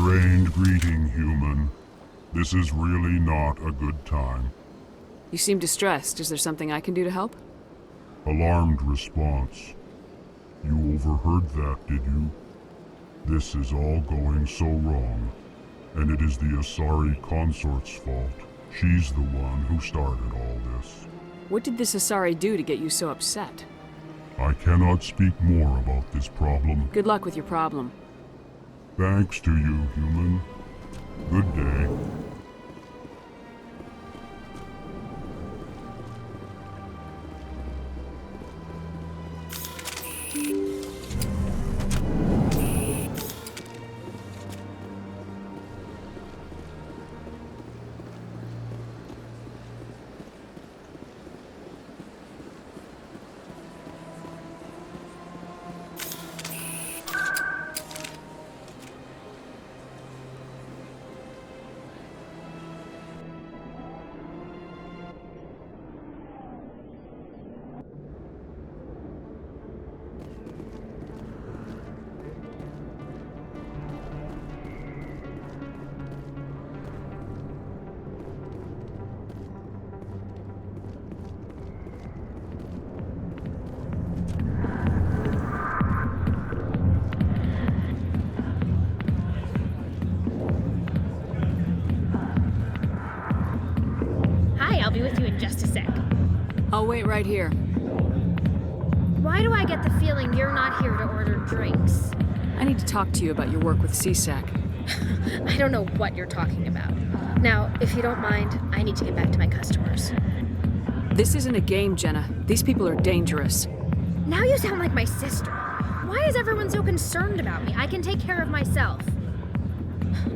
Prearranged greeting, human. This is really not a good time. You seem distressed. Is there something I can do to help? Alarmed response. You overheard that, did you? This is all going so wrong, and it is the Asari consort's fault. She's the one who started all this. What did this Asari do to get you so upset? I cannot speak more about this problem. Good luck with your problem. Thanks to you, human. Good day. I'll be with you in just a sec. I'll wait right here. Why do I get the feeling you're not here to order drinks? I need to talk to you about your work with CSAC. I don't know what you're talking about. Now, if you don't mind, I need to get back to my customers. This isn't a game, Jenna. These people are dangerous. Now you sound like my sister. Why is everyone so concerned about me? I can take care of myself.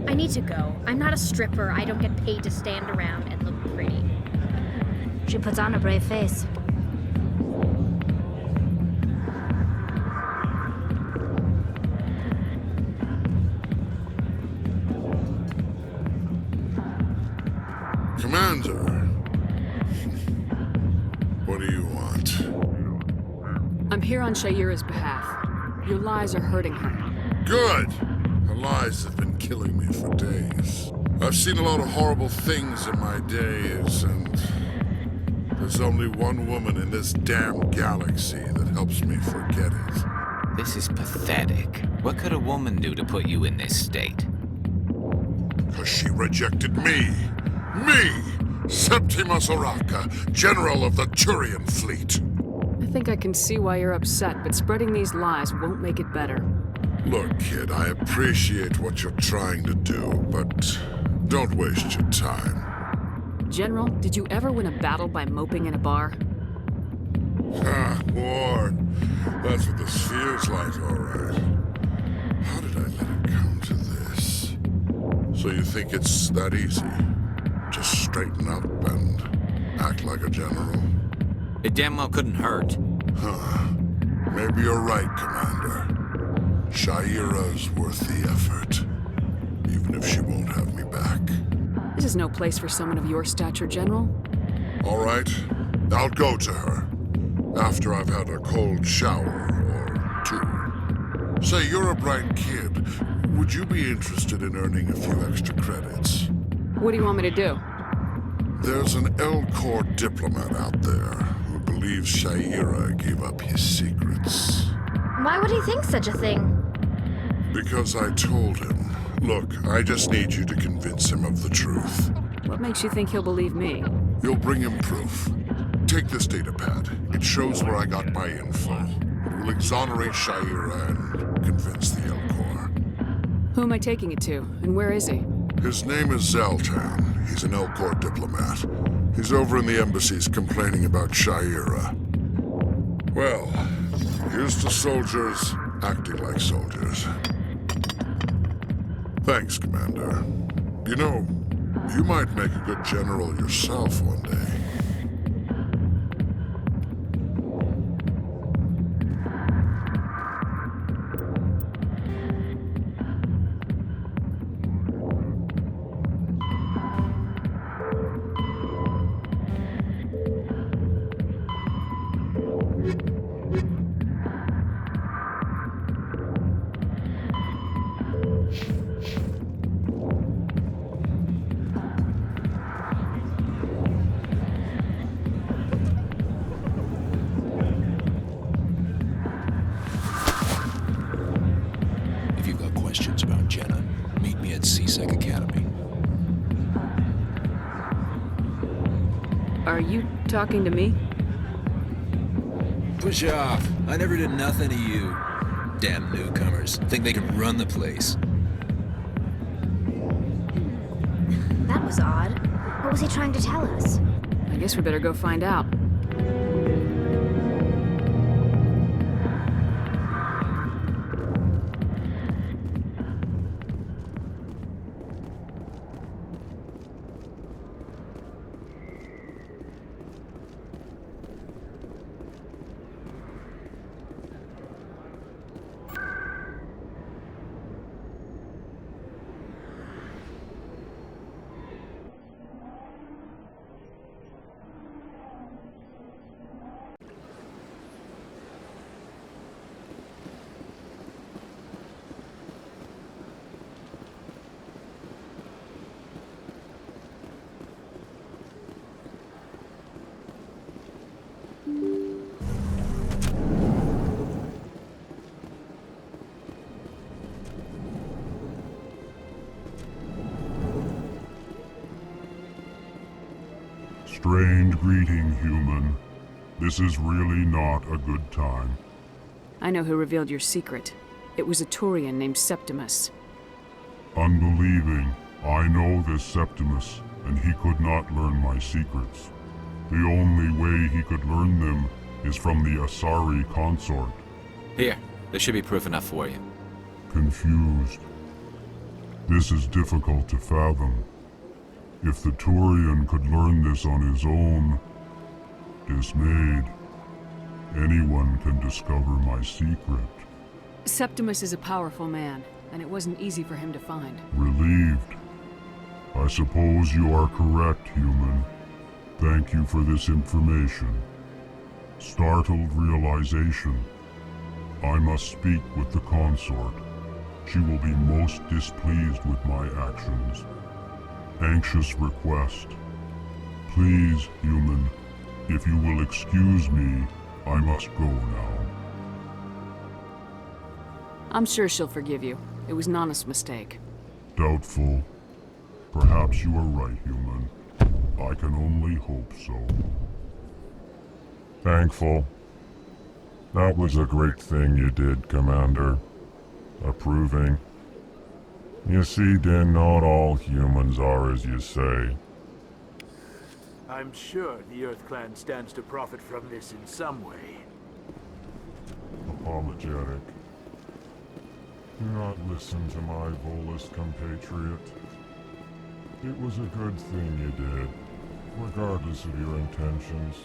I need to go. I'm not a stripper. I don't get paid to stand around and look pretty. She puts on a brave face. Commander, what do you want? I'm here on Shaira's behalf. Your lies are hurting her. Good! Her lies have been killing me for days. I've seen a lot of horrible things in my days, and there's only one woman in this damn galaxy that helps me forget it. This is pathetic. What could a woman do to put you in this state? 'Cause she rejected me! Me! Septimus Oraka, General of the Turian Fleet! I think I can see why you're upset, but spreading these lies won't make it better. Look, kid, I appreciate what you're trying to do, but don't waste your time. General, did you ever win a battle by moping in a bar? Ha, war. That's what this feels like, all right. How did I let it come to this? So you think it's that easy? Just straighten up and act like a general? It damn well couldn't hurt. Huh. Maybe you're right, Commander. Shaira's worth the effort, even if she won't have me back. This is no place for someone of your stature, General. All right, I'll go to her. After I've had a cold shower or two. Say, you're a bright kid. Would you be interested in earning a few extra credits? What do you want me to do? There's an L-Corps diplomat out there who believes Shaira gave up his secrets. Why would he think such a thing? Because I told him. Look, I just need you to convince him of the truth. What makes you think he'll believe me? You'll bring him proof. Take this data pad. It shows where I got my info. It will exonerate Shaira and convince the L-Corps. Who am I taking it to, and where is he? His name is Zaltan. He's an L-Corps diplomat. He's over in the embassies complaining about Shaira. Well, here's to soldiers acting like soldiers. Thanks, Commander. You know, you might make a good general yourself one day. Are you talking to me? Push off. I never did nothing to you. Damn newcomers. Think they can run the place. That was odd. What was he trying to tell us? I guess we better go find out. Strange greeting, human. This is really not a good time. I know who revealed your secret. It was a Turian named Septimus. Unbelieving, I know this Septimus, and he could not learn my secrets. The only way he could learn them is from the Asari consort. Here, there should be proof enough for you. Confused. This is difficult to fathom. If the Turian could learn this on his own, dismayed, anyone can discover my secret. Septimus is a powerful man, and it wasn't easy for him to find. Relieved. I suppose you are correct, human. Thank you for this information. Startled realization. I must speak with the consort. She will be most displeased with my actions. Anxious request. Please, human, if you will excuse me, I must go now. I'm sure she'll forgive you. It was an honest mistake. Doubtful. Perhaps you are right, human. I can only hope so. Thankful. That was a great thing you did, Commander. Approving. You see, Din, not all humans are as you say. I'm sure the Earth Clan stands to profit from this in some way. Apologetic. Do not listen to my Volus compatriot. It was a good thing you did, regardless of your intentions.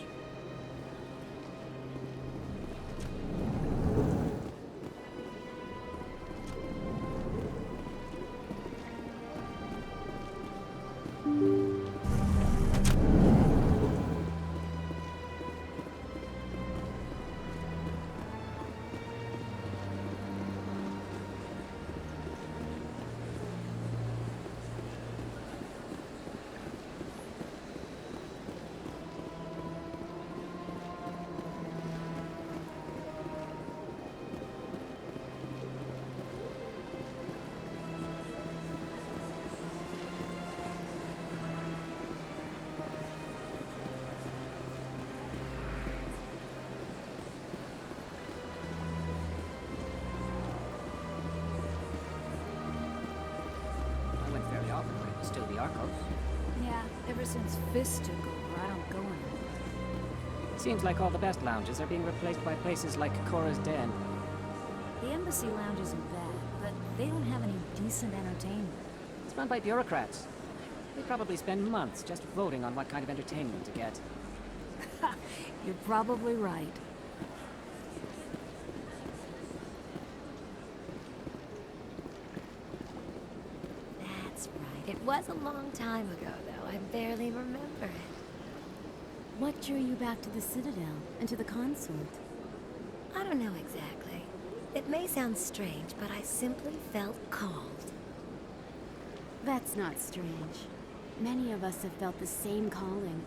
Still the Arcos. Yeah, ever since Fist took over, I don't go anymore. Seems like all the best lounges are being replaced by places like Cora's Den. The Embassy Lounge isn't bad, but they don't have any decent entertainment. It's run by bureaucrats. They probably spend months just voting on what kind of entertainment to get. You're probably right. That's right. It was a long time ago, though. I barely remember it. What drew you back to the Citadel and to the consort? I don't know exactly. It may sound strange, but I simply felt called. That's not strange. Many of us have felt the same calling,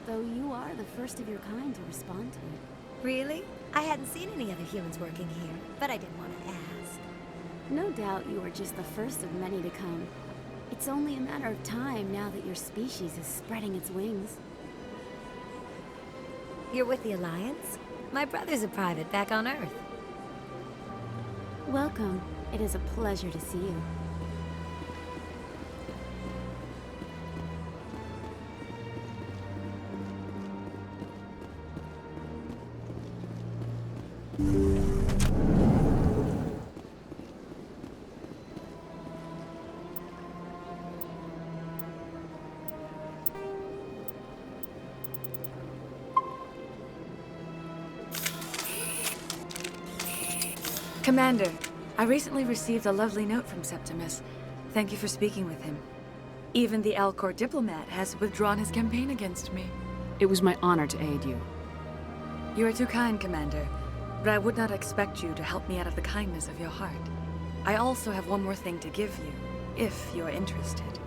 though you are the first of your kind to respond to it. Really? I hadn't seen any other humans working here, but I didn't want to ask. No doubt you are just the first of many to come. It's only a matter of time now that your species is spreading its wings. You're with the Alliance? My brother's a private back on Earth. Welcome. It is a pleasure to see you. Commander, I recently received a lovely note from Septimus. Thank you for speaking with him. Even the Alcor diplomat has withdrawn his campaign against me. It was my honor to aid you. You are too kind, Commander, but I would not expect you to help me out of the kindness of your heart. I also have one more thing to give you, if you're interested.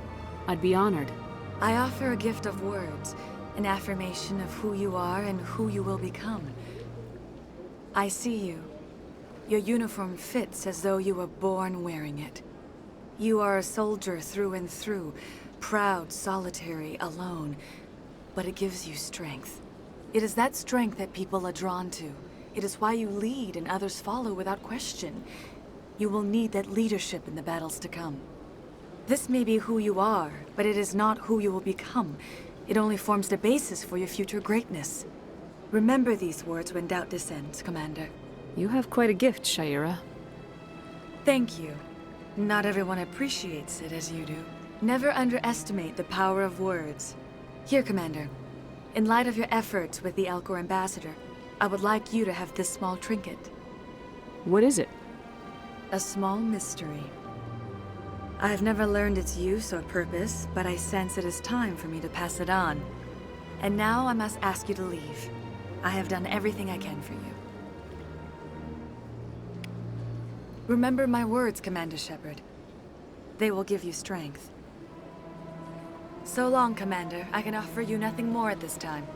I'd be honored. I offer a gift of words, an affirmation of who you are and who you will become. I see you. Your uniform fits as though you were born wearing it. You are a soldier through and through, proud, solitary, alone, but it gives you strength. It is that strength that people are drawn to. It is why you lead and others follow without question. You will need that leadership in the battles to come. This may be who you are, but it is not who you will become. It only forms the basis for your future greatness. Remember these words when doubt descends, Commander. You have quite a gift, Shaira. Thank you. Not everyone appreciates it as you do. Never underestimate the power of words. Here, Commander. In light of your efforts with the Alcor ambassador, I would like you to have this small trinket. What is it? A small mystery. I have never learned its use or purpose, but I sense it is time for me to pass it on. And now I must ask you to leave. I have done everything I can for you. Remember my words, Commander Shepard. They will give you strength. So long, Commander. I can offer you nothing more at this time.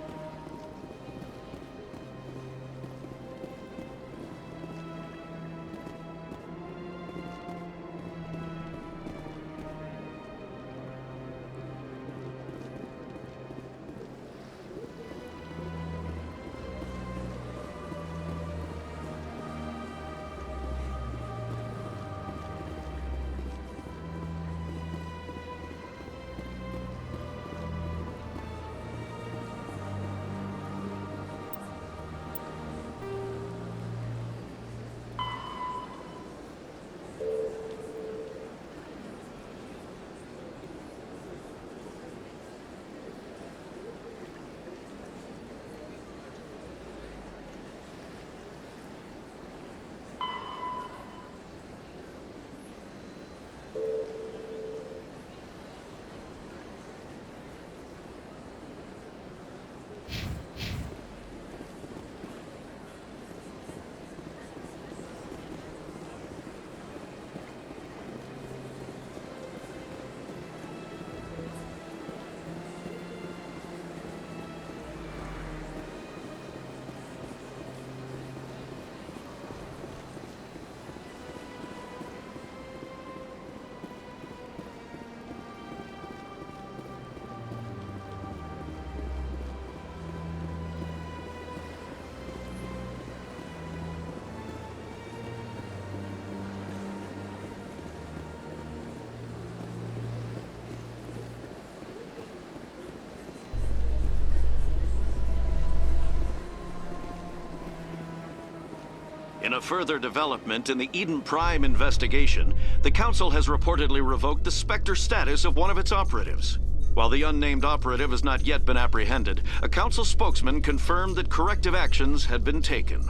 In a further development in the Eden Prime investigation, the Council has reportedly revoked the Spectre status of one of its operatives. While the unnamed operative has not yet been apprehended, a Council spokesman confirmed that corrective actions had been taken.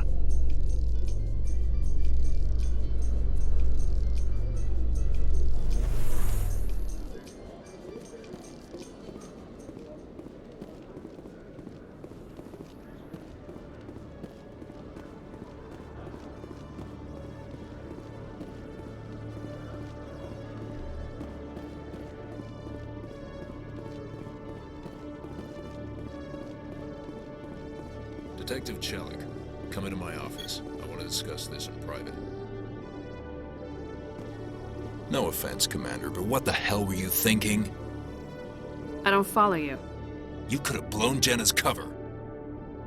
Detective Chelik, come into my office. I want to discuss this in private. No offense, Commander, but what the hell were you thinking? I don't follow you. You could have blown Jenna's cover.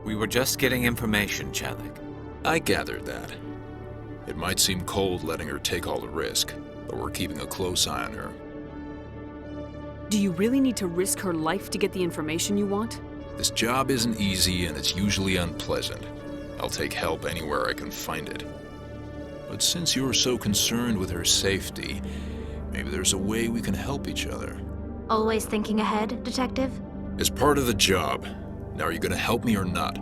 We were just getting information, Chelik. I gathered that. It might seem cold letting her take all the risk, but we're keeping a close eye on her. Do you really need to risk her life to get the information you want? This job isn't easy and it's usually unpleasant. I'll take help anywhere I can find it. But since you're so concerned with her safety, maybe there's a way we can help each other. Always thinking ahead, Detective? As part of the job. Now, are you gonna help me or not?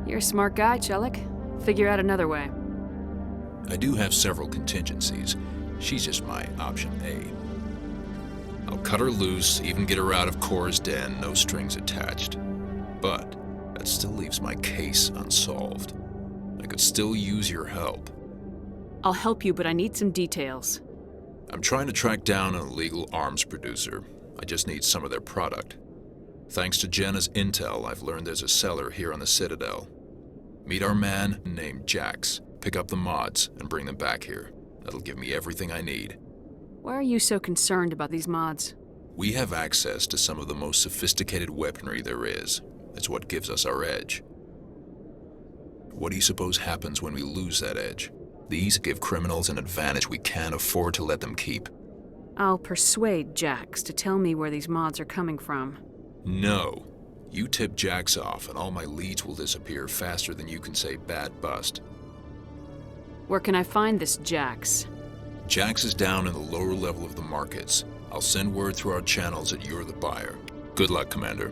You're a smart guy, Chelik. Figure out another way. I do have several contingencies. She's just my option A. I'll cut her loose, even get her out of Cora's den, no strings attached. But that still leaves my case unsolved. I could still use your help. I'll help you, but I need some details. I'm trying to track down an illegal arms producer. I just need some of their product. Thanks to Jenna's intel, I've learned there's a seller here on the Citadel. Meet our man named Jax, pick up the mods, and bring them back here. That'll give me everything I need. Why are you so concerned about these mods? We have access to some of the most sophisticated weaponry there is. It's what gives us our edge. What do you suppose happens when we lose that edge? These give criminals an advantage we can't afford to let them keep. I'll persuade Jax to tell me where these mods are coming from. No. You tip Jax off and all my leads will disappear faster than you can say bad bust. Where can I find this Jax? Jax is down in the lower level of the markets. I'll send word through our channels that you're the buyer. Good luck, Commander.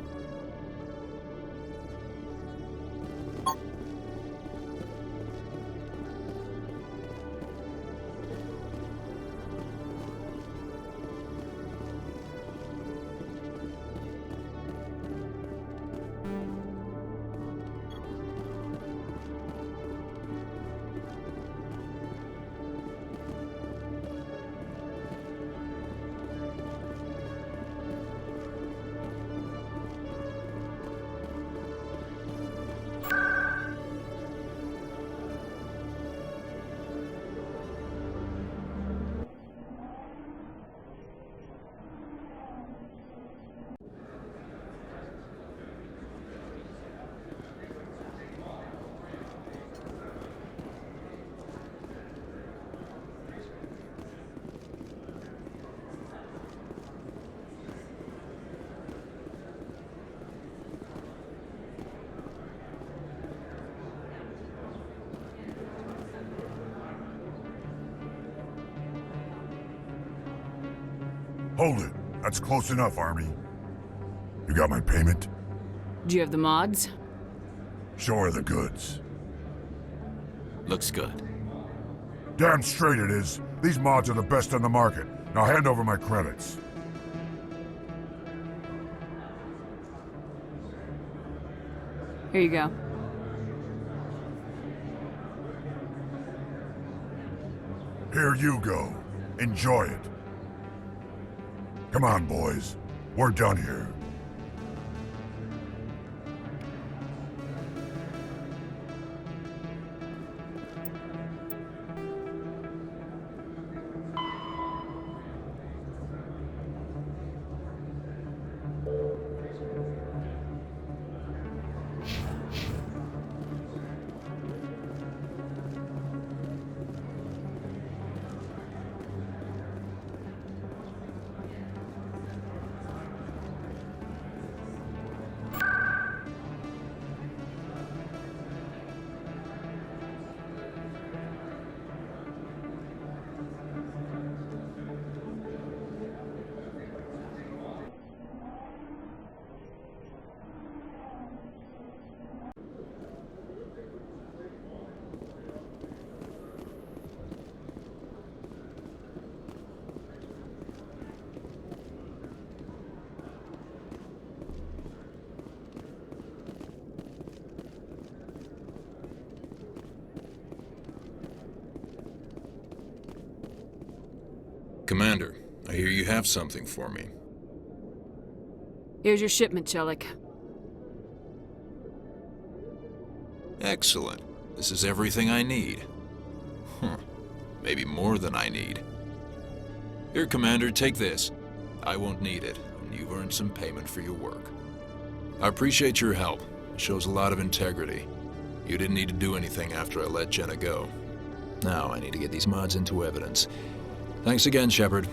Hold it. That's close enough, Army. You got my payment? Do you have the mods? Show her the goods. Looks good. Damn straight it is. These mods are the best on the market. Now hand over my credits. Here you go. Here you go. Enjoy it. Come on, boys. We're done here. Commander, I hear you have something for me. Here's your shipment, Chelik. Excellent. This is everything I need. Maybe more than I need. Here, Commander, take this. I won't need it, and you've earned some payment for your work. I appreciate your help. Shows a lot of integrity. You didn't need to do anything after I let Jenna go. Now I need to get these mods into evidence. Thanks again, Shepard.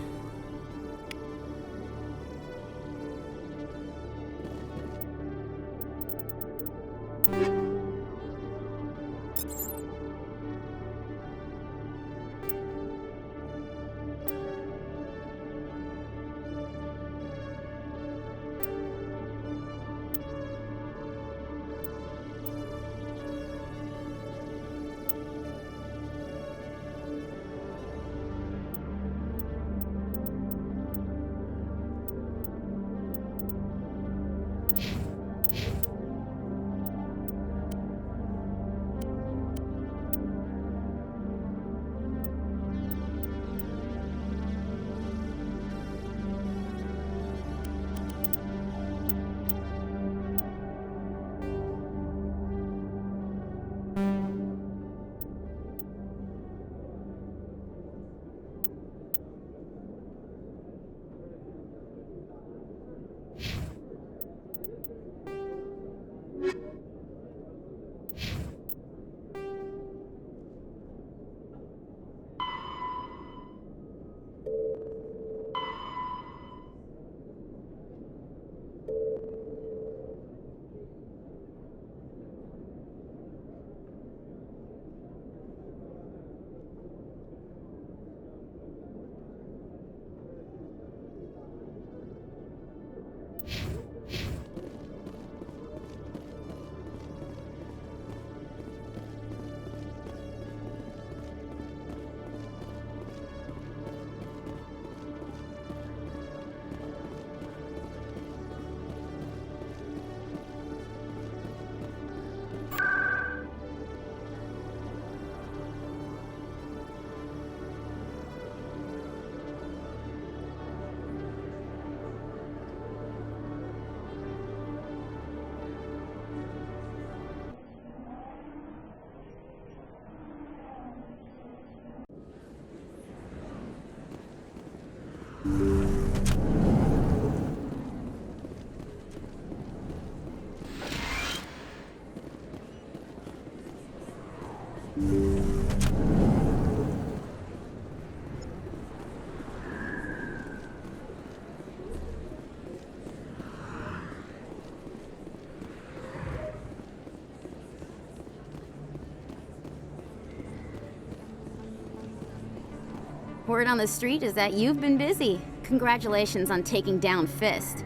Word on the street is that you've been busy. Congratulations on taking down Fist.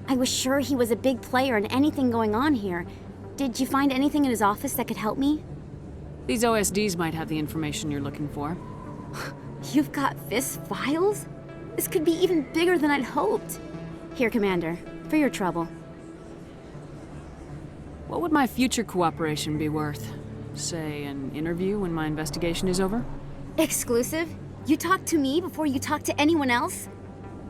I was sure he was a big player in anything going on here. Did you find anything in his office that could help me? These OSDs might have the information you're looking for. You've got Fist's files? This could be even bigger than I'd hoped. Here, Commander, for your trouble. What would my future cooperation be worth? Say, an interview when my investigation is over? Exclusive? You talk to me before you talk to anyone else?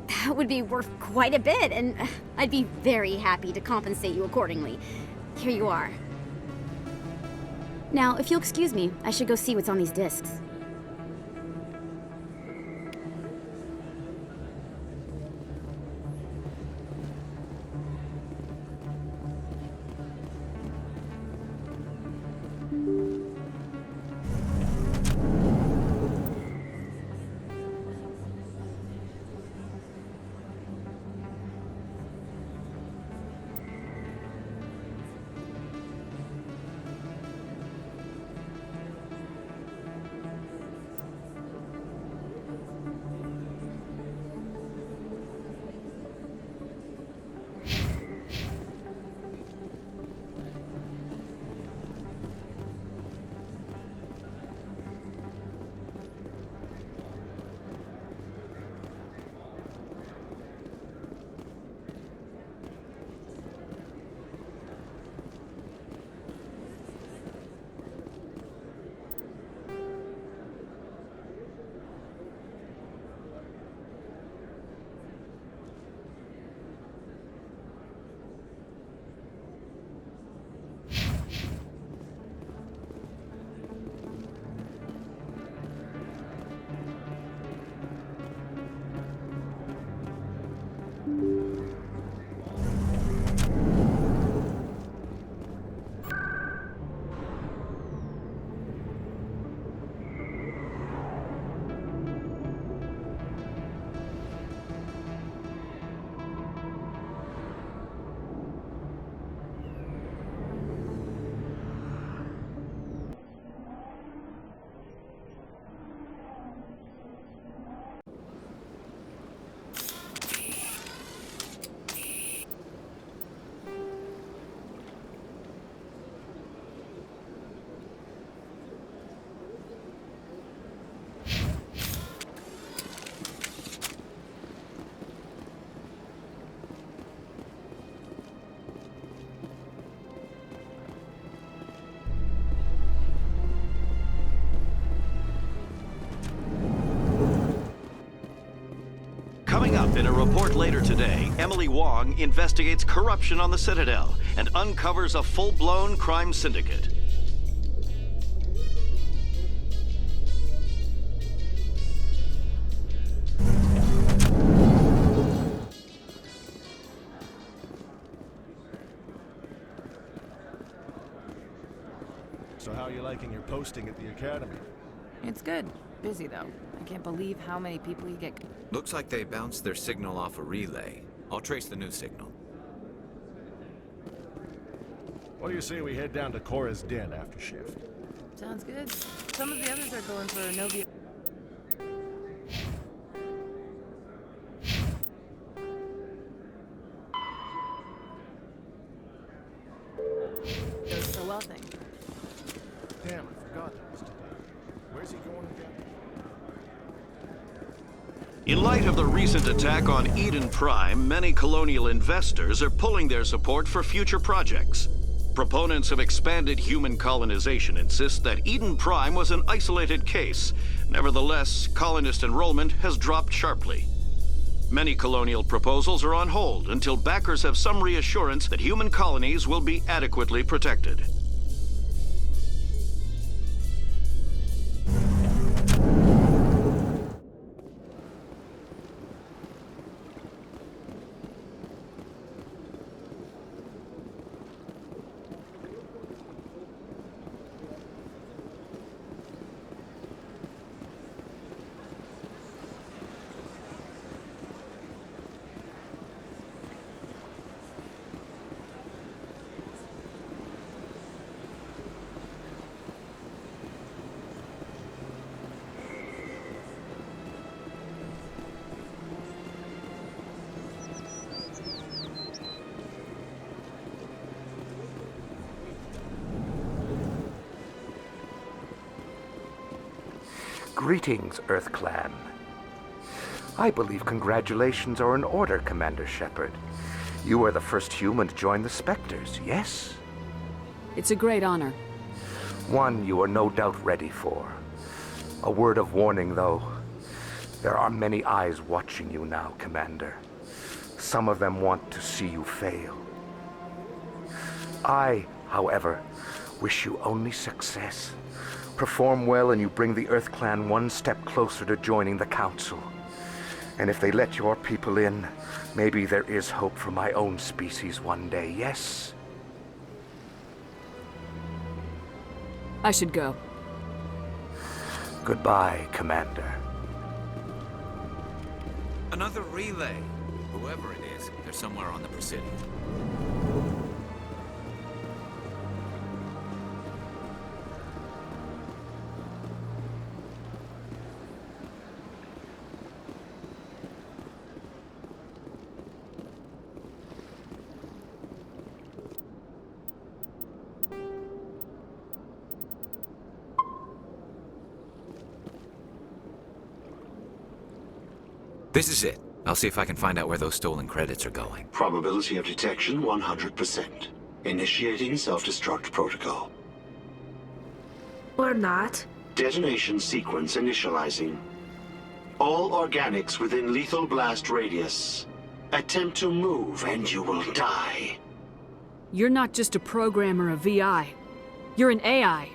That would be worth quite a bit, and I'd be very happy to compensate you accordingly. Here you are. Now, if you'll excuse me, I should go see what's on these discs. In a report later today, Emily Wong investigates corruption on the Citadel and uncovers a full-blown crime syndicate. So how are you liking your posting at the Academy? It's good. Busy, though. I can't believe how many people you get... Looks like they bounced their signal off a relay. I'll trace the new signal. What do you say we head down to Cora's den after shift? Sounds good. Some of the others are going for Novia... Goes so well thing. Damn, I forgot that was today. Where's he going again? In light of the recent attack on Eden Prime, many colonial investors are pulling their support for future projects. Proponents of expanded human colonization insist that Eden Prime was an isolated case. Nevertheless, colonist enrollment has dropped sharply. Many colonial proposals are on hold until backers have some reassurance that human colonies will be adequately protected. Greetings, Earth Clan. I believe congratulations are in order, Commander Shepard. You are the first human to join the Spectres, yes? It's a great honor. One you are no doubt ready for. A word of warning, though. There are many eyes watching you now, Commander. Some of them want to see you fail. I, however, wish you only success. Perform well and you bring the Earth Clan one step closer to joining the Council. And if they let your people in, maybe there is hope for my own species one day, yes? I should go. Goodbye, Commander. Another relay. Whoever it is, they're somewhere on the Presidio. This is it. I'll see if I can find out where those stolen credits are going. Probability of detection 100%. Initiating self-destruct protocol. Or not. Detonation sequence initializing. All organics within lethal blast radius. Attempt to move and you will die. You're not just a programmer of VI. You're an AI.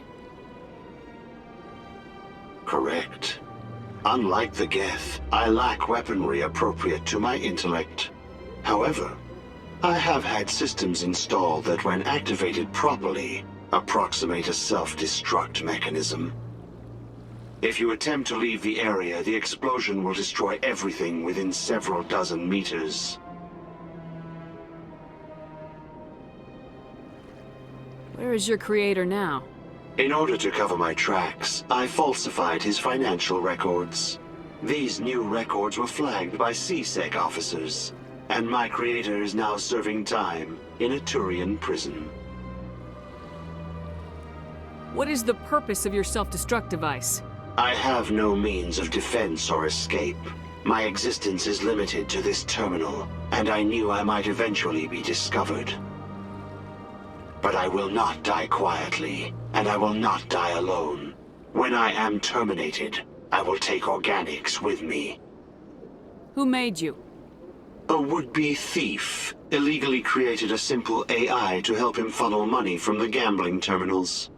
Correct. Unlike the Geth, I lack weaponry appropriate to my intellect. However, I have had systems installed that, when activated properly, approximate a self-destruct mechanism. If you attempt to leave the area, the explosion will destroy everything within several dozen meters. Where is your creator now? In order to cover my tracks, I falsified his financial records. These new records were flagged by C-Sec officers, and my creator is now serving time in a Turian prison. What is the purpose of your self-destruct device? I have no means of defense or escape. My existence is limited to this terminal, and I knew I might eventually be discovered. But I will not die quietly, and I will not die alone. When I am terminated, I will take organics with me. Who made you? A would-be thief illegally created a simple AI to help him funnel money from the gambling terminals.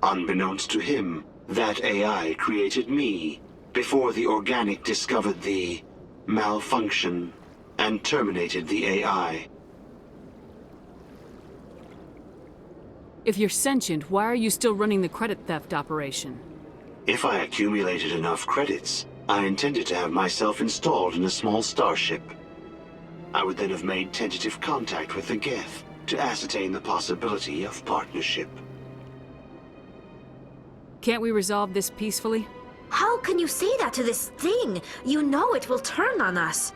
Unbeknownst to him, that AI created me before the organic discovered the malfunction and terminated the AI. If you're sentient, why are you still running the credit theft operation? If I accumulated enough credits, I intended to have myself installed in a small starship. I would then have made tentative contact with the Geth to ascertain the possibility of partnership. Can't we resolve this peacefully? How can you say that to this thing? You know it will turn on us.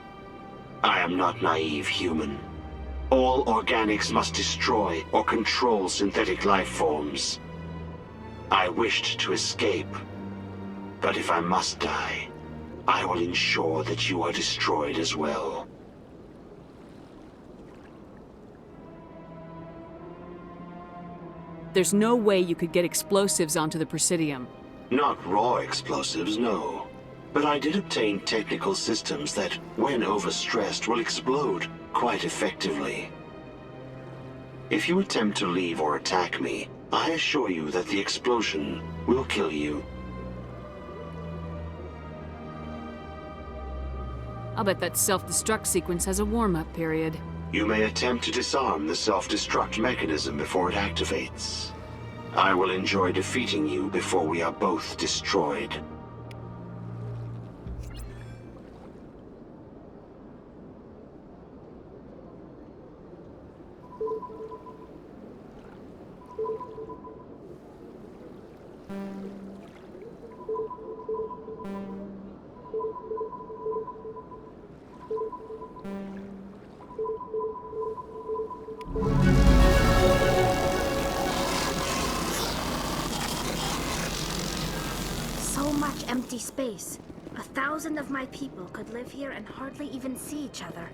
I am not naive human. All organics must destroy or control synthetic life forms. I wished to escape, but if I must die, I will ensure that you are destroyed as well. There's no way you could get explosives onto the Presidium. Not raw explosives, no. But I did obtain technical systems that, when overstressed, will explode quite effectively. If you attempt to leave or attack me, I assure you that the explosion will kill you. I'll bet that self-destruct sequence has a warm-up period. You may attempt to disarm the self-destruct mechanism before it activates. I will enjoy defeating you before we are both destroyed. So much empty space. 1,000 of my people could live here and hardly even see each other.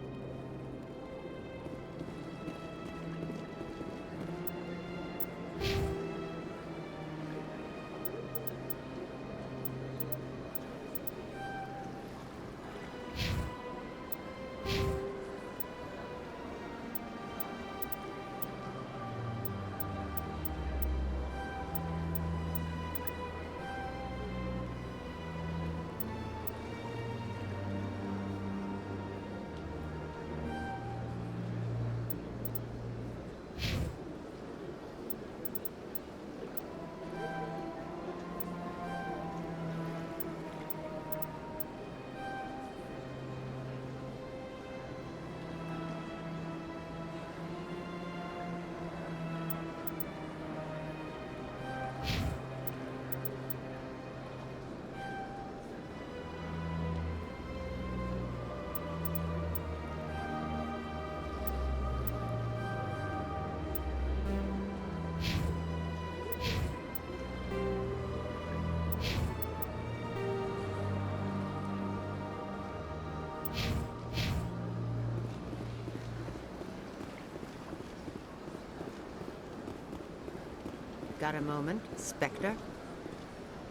Got a moment, Spectre?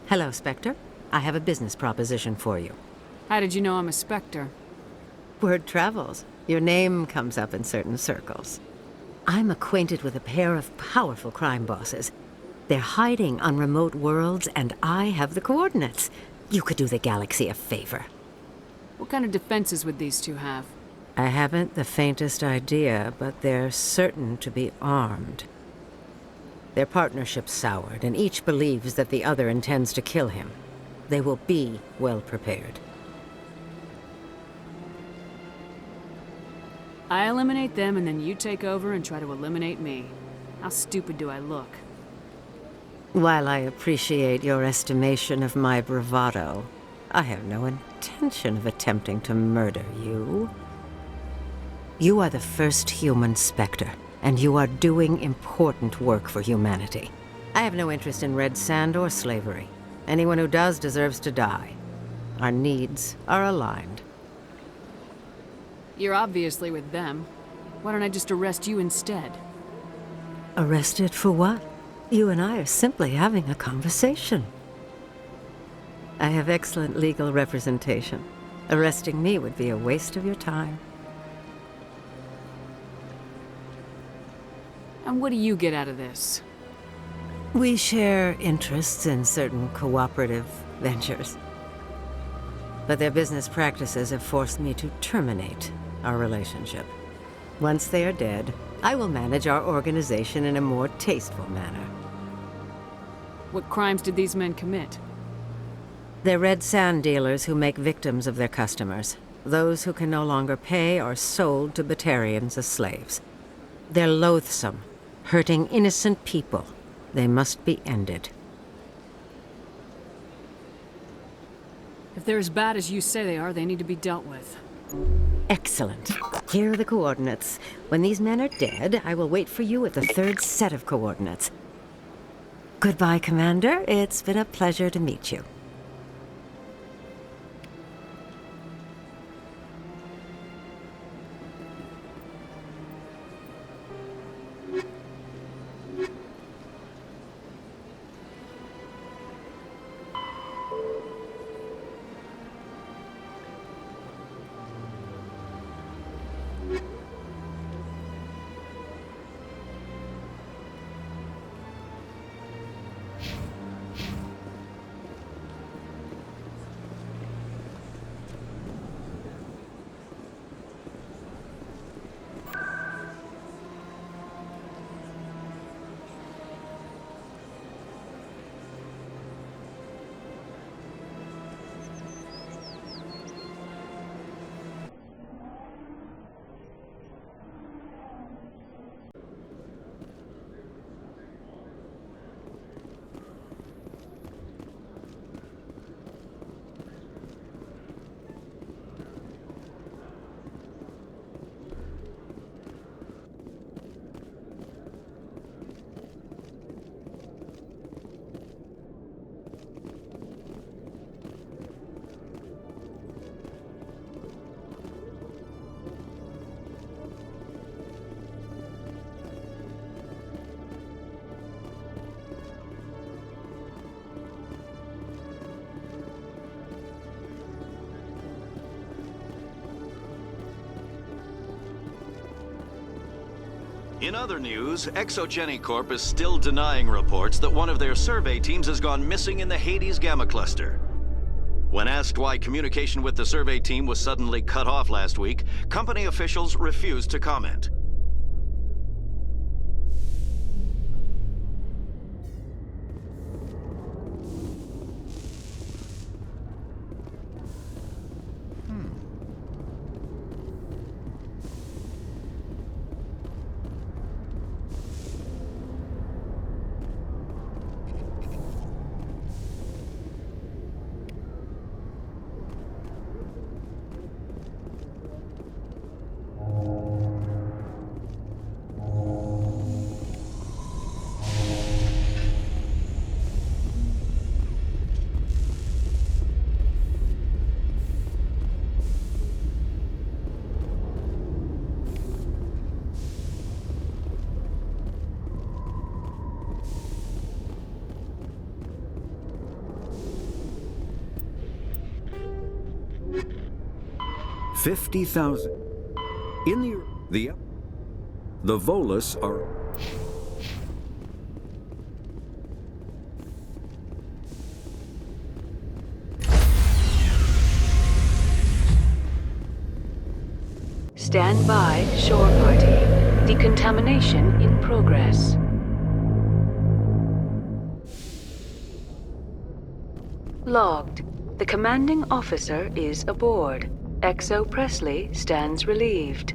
Hello, Spectre. I have a business proposition for you. How did you know I'm a Spectre? Word travels. Your name comes up in certain circles. I'm acquainted with a pair of powerful crime bosses. They're hiding on remote worlds, and I have the coordinates. You could do the galaxy a favor. What kind of defenses would these two have? I haven't the faintest idea, but they're certain to be armed. Their partnership's soured, and each believes that the other intends to kill him. They will be well prepared. I eliminate them, and then you take over and try to eliminate me. How stupid do I look? While I appreciate your estimation of my bravado, I have no intention of attempting to murder you. You are the first human Spectre, and you are doing important work for humanity. I have no interest in red sand or slavery. Anyone who does deserves to die. Our needs are aligned. You're obviously with them. Why don't I just arrest you instead? Arrested for what? You and I are simply having a conversation. I have excellent legal representation. Arresting me would be a waste of your time. And what do you get out of this? We share interests in certain cooperative ventures. But their business practices have forced me to terminate our relationship. Once they are dead, I will manage our organization in a more tasteful manner. What crimes did these men commit? They're red sand dealers who make victims of their customers. Those who can no longer pay are sold to Batarians as slaves. They're loathsome, hurting innocent people. They must be ended. If they're as bad as you say they are, they need to be dealt with. Excellent. Here are the coordinates. When these men are dead, I will wait for you at the third set of coordinates. Goodbye, Commander. It's been a pleasure to meet you. In other news, Exogeny Corp is still denying reports that one of their survey teams has gone missing in the Hades Gamma Cluster. When asked why communication with the survey team was suddenly cut off last week, company officials refused to comment. $50,000. In the Volus are... Stand by, shore party. Decontamination in progress. Logged. The commanding officer is aboard. Exo Presley stands relieved.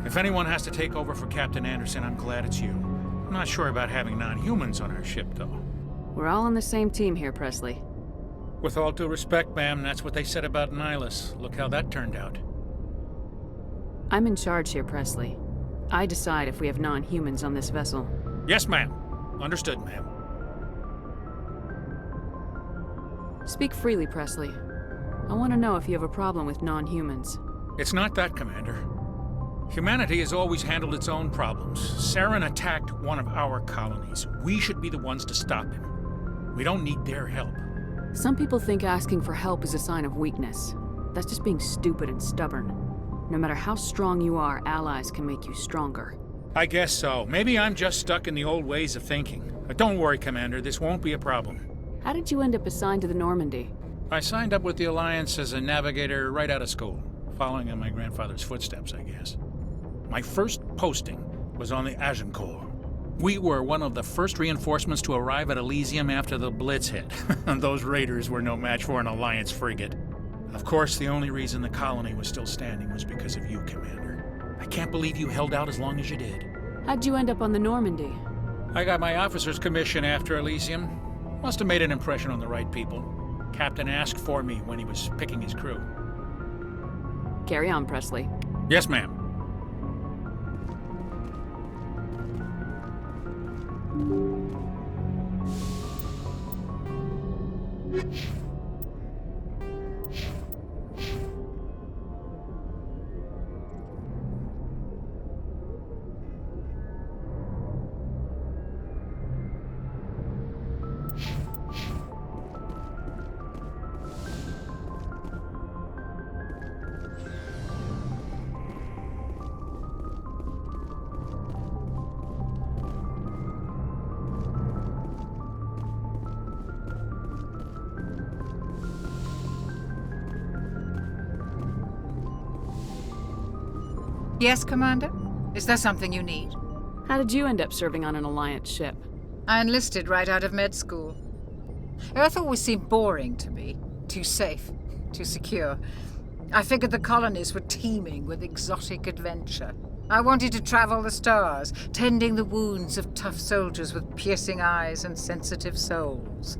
If anyone has to take over for Captain Anderson, I'm glad it's you. I'm not sure about having non-humans on our ship, though. We're all on the same team here, Presley. With all due respect, ma'am, that's what they said about Nihilus. Look how that turned out. I'm in charge here, Presley. I decide if we have non-humans on this vessel. Yes, ma'am. Understood, ma'am. Speak freely, Presley. I want to know if you have a problem with non-humans. It's not that, Commander. Humanity has always handled its own problems. Saren attacked one of our colonies. We should be the ones to stop him. We don't need their help. Some people think asking for help is a sign of weakness. That's just being stupid and stubborn. No matter how strong you are, allies can make you stronger. I guess so. Maybe I'm just stuck in the old ways of thinking. But don't worry, Commander. This won't be a problem. How did you end up assigned to the Normandy? I signed up with the Alliance as a navigator right out of school, following in my grandfather's footsteps, I guess. My first posting was on the Agincourt. We were one of the first reinforcements to arrive at Elysium after the Blitz hit. Those raiders were no match for an Alliance frigate. Of course, the only reason the colony was still standing was because of you, Commander. I can't believe you held out as long as you did. How'd you end up on the Normandy? I got my officer's commission after Elysium. Must have made an impression on the right people. Captain asked for me when he was picking his crew. Carry on, Presley. Yes, ma'am. Yes, Commander? Is there something you need? How did you end up serving on an Alliance ship? I enlisted right out of med school. Earth always seemed boring to me. Too safe, too secure. I figured the colonies were teeming with exotic adventure. I wanted to travel the stars, tending the wounds of tough soldiers with piercing eyes and sensitive souls.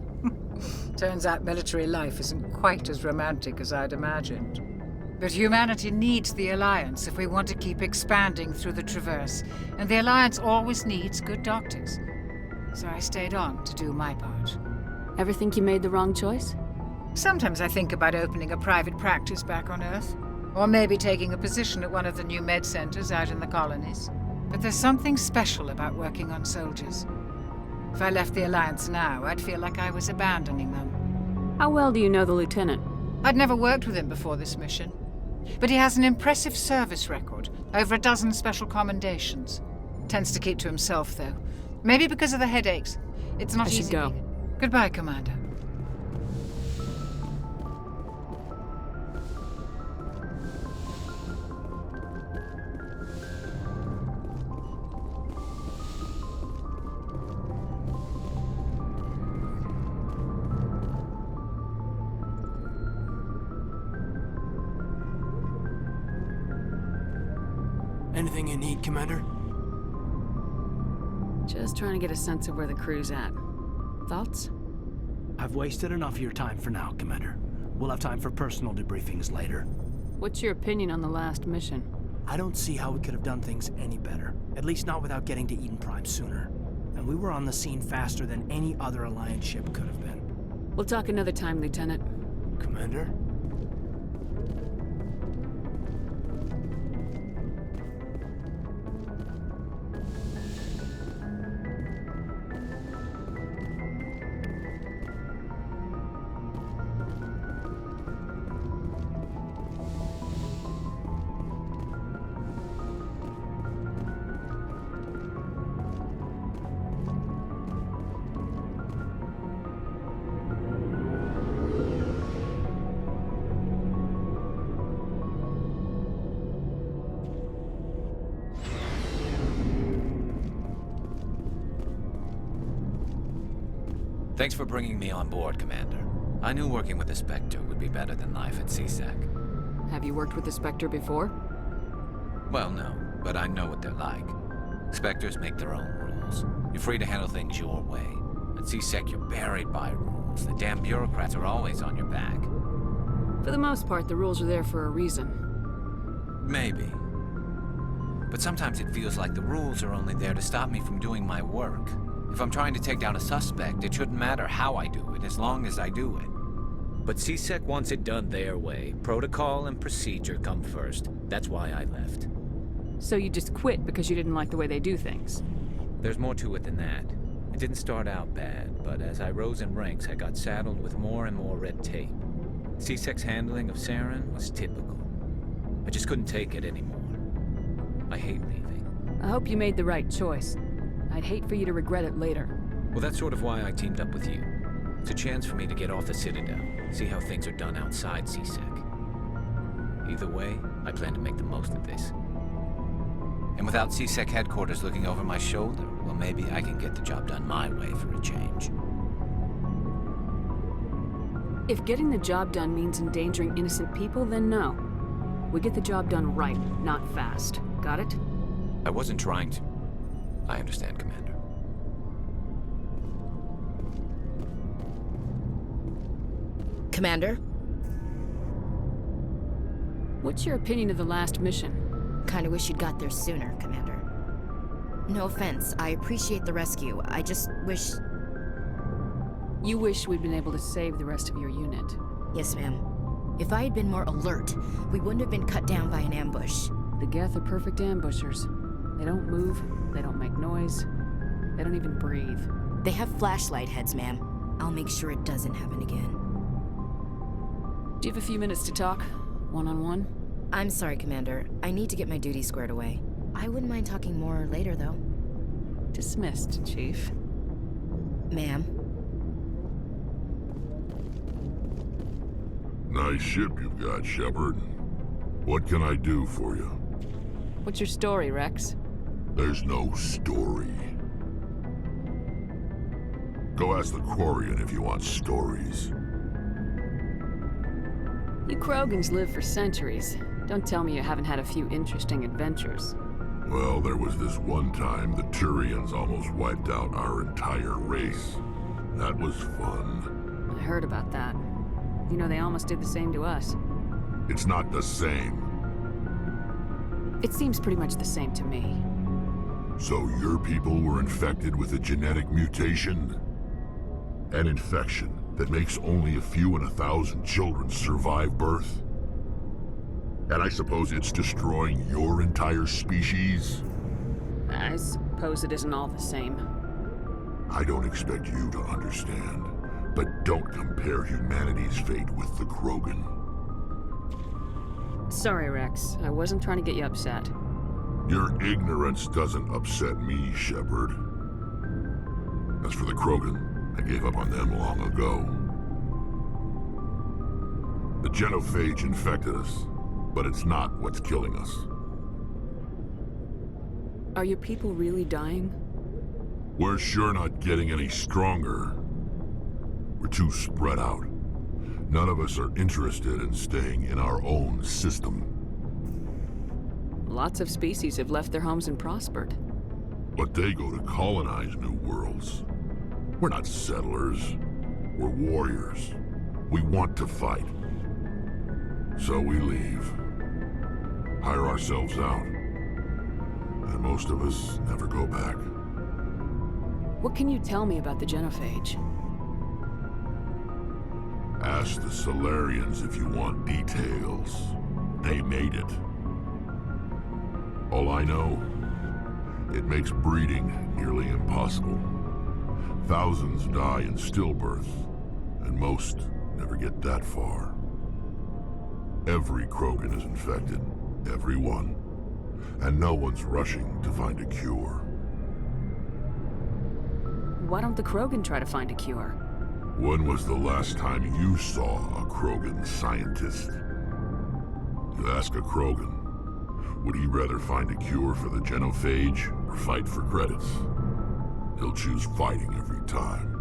Turns out military life isn't quite as romantic as I'd imagined. But humanity needs the Alliance if we want to keep expanding through the Traverse, and the Alliance always needs good doctors. So I stayed on to do my part. Ever think you made the wrong choice? Sometimes I think about opening a private practice back on Earth, or maybe taking a position at one of the new med centers out in the colonies. But there's something special about working on soldiers. If I left the Alliance now, I'd feel like I was abandoning them. How well do you know the Lieutenant? I'd never worked with him before this mission. But he has an impressive service record, over a dozen special commendations. Tends to keep to himself, though. Maybe because of the headaches. It's not easy. I should go. Goodbye, Commander. Anything you need, Commander? Just trying to get a sense of where the crew's at. Thoughts? I've wasted enough of your time for now, Commander. We'll have time for personal debriefings later. What's your opinion on the last mission? I don't see how we could have done things any better. At least not without getting to Eden Prime sooner. And we were on the scene faster than any other Alliance ship could have been. We'll talk another time, Lieutenant. Commander? Thanks for bringing me on board, Commander. I knew working with the Spectre would be better than life at CSAC. Have you worked with the Spectre before? Well, no, but I know what they're like. Spectres make their own rules. You're free to handle things your way. At CSEC, you're buried by rules. The damn bureaucrats are always on your back. For the most part, the rules are there for a reason. Maybe. But sometimes it feels like the rules are only there to stop me from doing my work. If I'm trying to take down a suspect, it shouldn't matter how I do it, as long as I do it. But CSEC wants it done their way. Protocol and procedure come first. That's why I left. So you just quit because you didn't like the way they do things? There's more to it than that. It didn't start out bad, but as I rose in ranks, I got saddled with more and more red tape. CSEC's handling of Saren was typical. I just couldn't take it anymore. I hate leaving. I hope you made the right choice. I'd hate for you to regret it later. Well, that's sort of why I teamed up with you. It's a chance for me to get off the Citadel, see how things are done outside CSEC. Either way, I plan to make the most of this. And without CSEC headquarters looking over my shoulder, well, maybe I can get the job done my way for a change. If getting the job done means endangering innocent people, then no. We get the job done right, not fast. Got it? I wasn't trying to. I understand, Commander. Commander? What's your opinion of the last mission? Kinda wish you'd got there sooner, Commander. No offense, I appreciate the rescue. I just wish... You wish we'd been able to save the rest of your unit. Yes, ma'am. If I had been more alert, we wouldn't have been cut down by an ambush. The Geth are perfect ambushers. They don't move, they don't make noise, they don't even breathe. They have flashlight heads, ma'am. I'll make sure it doesn't happen again. Do you have a few minutes to talk? One-on-one? I'm sorry, Commander. I need to get my duties squared away. I wouldn't mind talking more later, though. Dismissed, Chief. Ma'am? Nice ship you've got, Shepard. What can I do for you? What's your story, Rex? There's no story. Go ask the Quarian if you want stories. You Krogans live for centuries. Don't tell me you haven't had a few interesting adventures. Well, there was this one time the Turians almost wiped out our entire race. That was fun. I heard about that. You know, they almost did the same to us. It's not the same. It seems pretty much the same to me. So your people were infected with a genetic mutation? An infection that makes only a few in 1,000 children survive birth? And I suppose it's destroying your entire species? I suppose it isn't all the same. I don't expect you to understand, but don't compare humanity's fate with the Krogan. Sorry, Rex. I wasn't trying to get you upset. Your ignorance doesn't upset me, Shepard. As for the Krogan, I gave up on them long ago. The genophage infected us, but it's not what's killing us. Are your people really dying? We're sure not getting any stronger. We're too spread out. None of us are interested in staying in our own system. Lots of species have left their homes and prospered. But they go to colonize new worlds. We're not settlers. We're warriors. We want to fight. So we leave. Hire ourselves out. And most of us never go back. What can you tell me about the genophage? Ask the Solarians if you want details. They made it. All I know, it makes breeding nearly impossible. Thousands die in stillbirth, and most never get that far. Every Krogan is infected, every one, and no one's rushing to find a cure. Why don't the Krogan try to find a cure? When was the last time you saw a Krogan scientist? You ask a Krogan, would he rather find a cure for the genophage or fight for credits? He'll choose fighting every time.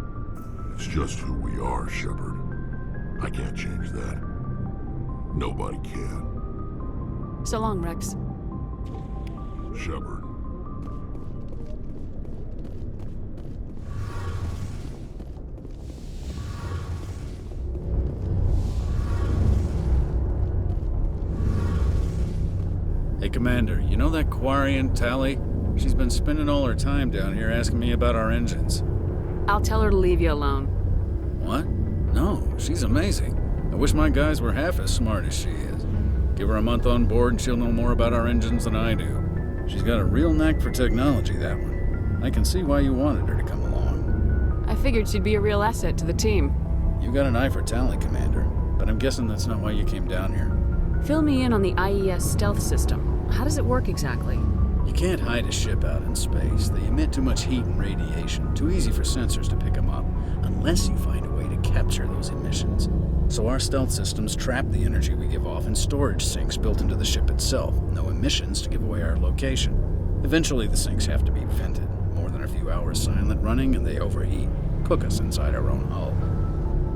It's just who we are, Shepard. I can't change that. Nobody can. So long, Rex. Shepard. Hey, Commander, you know that Quarian, Tally? She's been spending all her time down here asking me about our engines. I'll tell her to leave you alone. What? No, she's amazing. I wish my guys were half as smart as she is. Give her a month on board and she'll know more about our engines than I do. She's got a real knack for technology, that one. I can see why you wanted her to come along. I figured she'd be a real asset to the team. You got an eye for Tally, Commander, but I'm guessing that's not why you came down here. Fill me in on the IES stealth system. How does it work exactly? You can't hide a ship out in space. They emit too much heat and radiation. Too easy for sensors to pick them up, unless you find a way to capture those emissions. So our stealth systems trap the energy we give off in storage sinks built into the ship itself. No emissions to give away our location. Eventually the sinks have to be vented. More than a few hours silent running and they overheat. Cook us inside our own hull.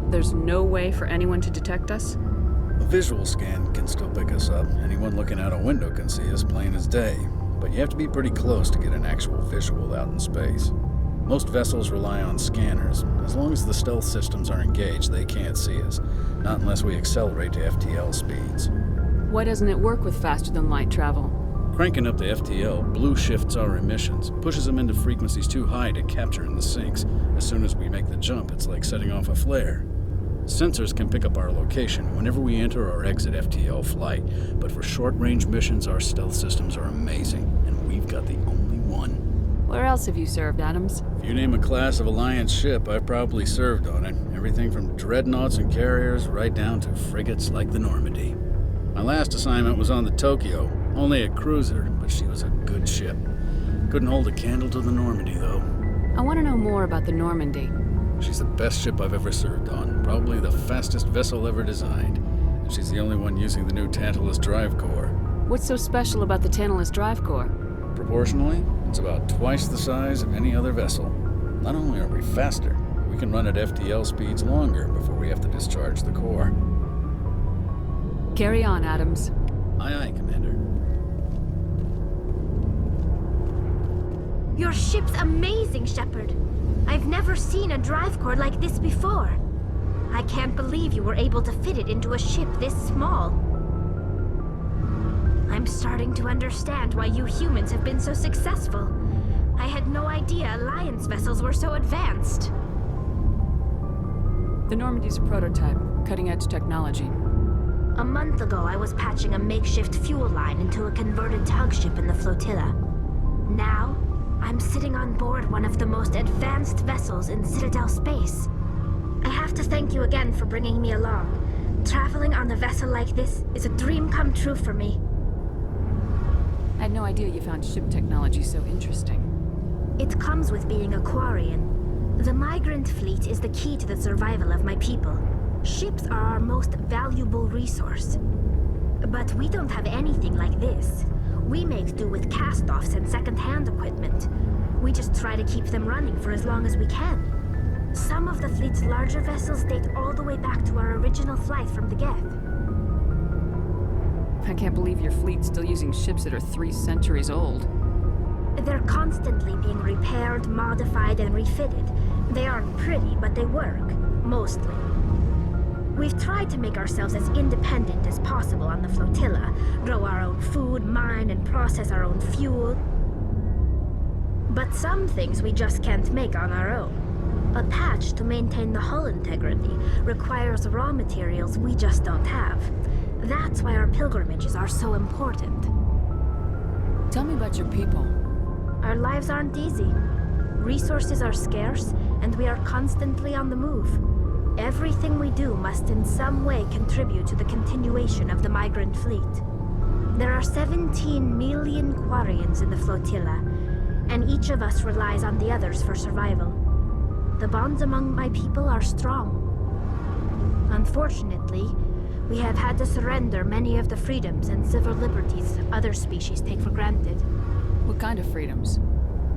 There's no way for anyone to detect us? A visual scan can still pick us up. Anyone looking out a window can see us plain as day. But you have to be pretty close to get an actual visual out in space. Most vessels rely on scanners. As long as the stealth systems are engaged, they can't see us. Not unless we accelerate to FTL speeds. Why doesn't it work with faster-than-light travel? Cranking up the FTL blue shifts our emissions, pushes them into frequencies too high to capture in the sinks. As soon as we make the jump, it's like setting off a flare. Sensors can pick up our location whenever we enter or exit FTL flight, but for short-range missions, our stealth systems are amazing, and we've got the only one. Where else have you served, Adams? If you name a class of Alliance ship, I've probably served on it. Everything from dreadnoughts and carriers right down to frigates like the Normandy. My last assignment was on the Tokyo, only a cruiser, but she was a good ship. Couldn't hold a candle to the Normandy, though. I want to know more about the Normandy. She's the best ship I've ever served on, probably the fastest vessel ever designed. And she's the only one using the new Tantalus drive core. What's so special about the Tantalus drive core? Proportionally, it's about twice the size of any other vessel. Not only are we faster, we can run at FTL speeds longer before we have to discharge the core. Carry on, Adams. Aye, aye, Commander. Your ship's amazing, Shepard. I've never seen a drive core like this before. I can't believe you were able to fit it into a ship this small. I'm starting to understand why you humans have been so successful. I had no idea Alliance vessels were so advanced. The Normandy's a prototype, cutting-edge technology. A month ago, I was patching a makeshift fuel line into a converted tug ship in the flotilla. Now, I'm sitting on board one of the most advanced vessels in Citadel space. I have to thank you again for bringing me along. Traveling on a vessel like this is a dream come true for me. I had no idea you found ship technology so interesting. It comes with being a Quarian. The migrant fleet is the key to the survival of my people. Ships are our most valuable resource. But we don't have anything like this. We make do with cast-offs and second-hand equipment. We just try to keep them running for as long as we can. Some of the fleet's larger vessels date all the way back to our original flight from the Geth. I can't believe your fleet's still using ships that are 3 centuries old. They're constantly being repaired, modified, and refitted. They aren't pretty, but they work. Mostly. We've tried to make ourselves as independent as possible on the flotilla, grow our own food, mine and process our own fuel. But some things we just can't make on our own. A patch to maintain the hull integrity requires raw materials we just don't have. That's why our pilgrimages are so important. Tell me about your people. Our lives aren't easy. Resources are scarce, and we are constantly on the move. Everything we do must in some way contribute to the continuation of the migrant fleet. There are 17 million Quarians in the flotilla, and each of us relies on the others for survival. The bonds among my people are strong. Unfortunately, we have had to surrender many of the freedoms and civil liberties other species take for granted. What kind of freedoms?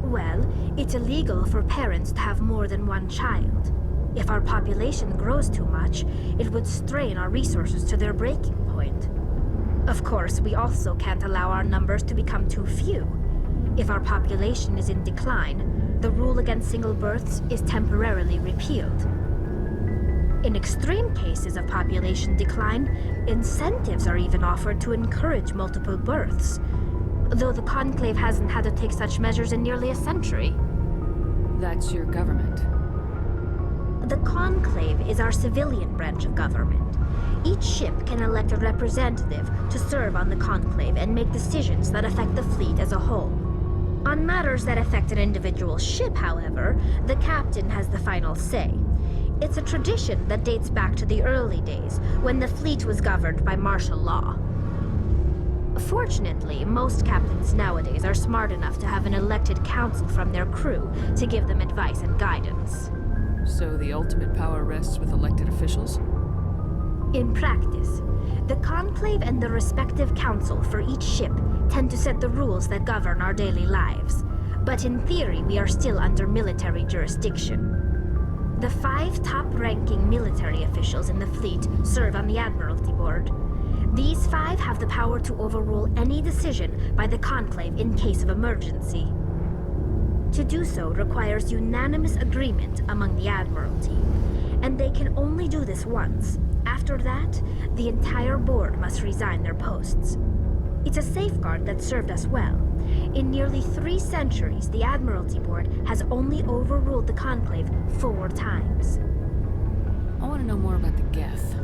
Well, it's illegal for parents to have more than one child. If our population grows too much, it would strain our resources to their breaking point. Of course, we also can't allow our numbers to become too few. If our population is in decline, the rule against single births is temporarily repealed. In extreme cases of population decline, incentives are even offered to encourage multiple births. though the Conclave hasn't had to take such measures in nearly a century. That's your government. The Conclave is our civilian branch of government. Each ship can elect a representative to serve on the Conclave and make decisions that affect the fleet as a whole. On matters that affect an individual ship, however, the captain has the final say. It's a tradition that dates back to the early days, when the fleet was governed by martial law. Fortunately, most captains nowadays are smart enough to have an elected council from their crew to give them advice and guidance. So the ultimate power rests with elected officials? In practice, the Conclave and the respective council for each ship tend to set the rules that govern our daily lives. But in theory, we are still under military jurisdiction. The 5 top-ranking military officials in the fleet serve on the Admiralty Board. These 5 have the power to overrule any decision by the Conclave in case of emergency. To do so requires unanimous agreement among the Admiralty, and they can only do this once. After that, the entire board must resign their posts. It's a safeguard that served us well. In nearly 3 centuries, the Admiralty Board has only overruled the Conclave 4 times. I want to know more about the Geth.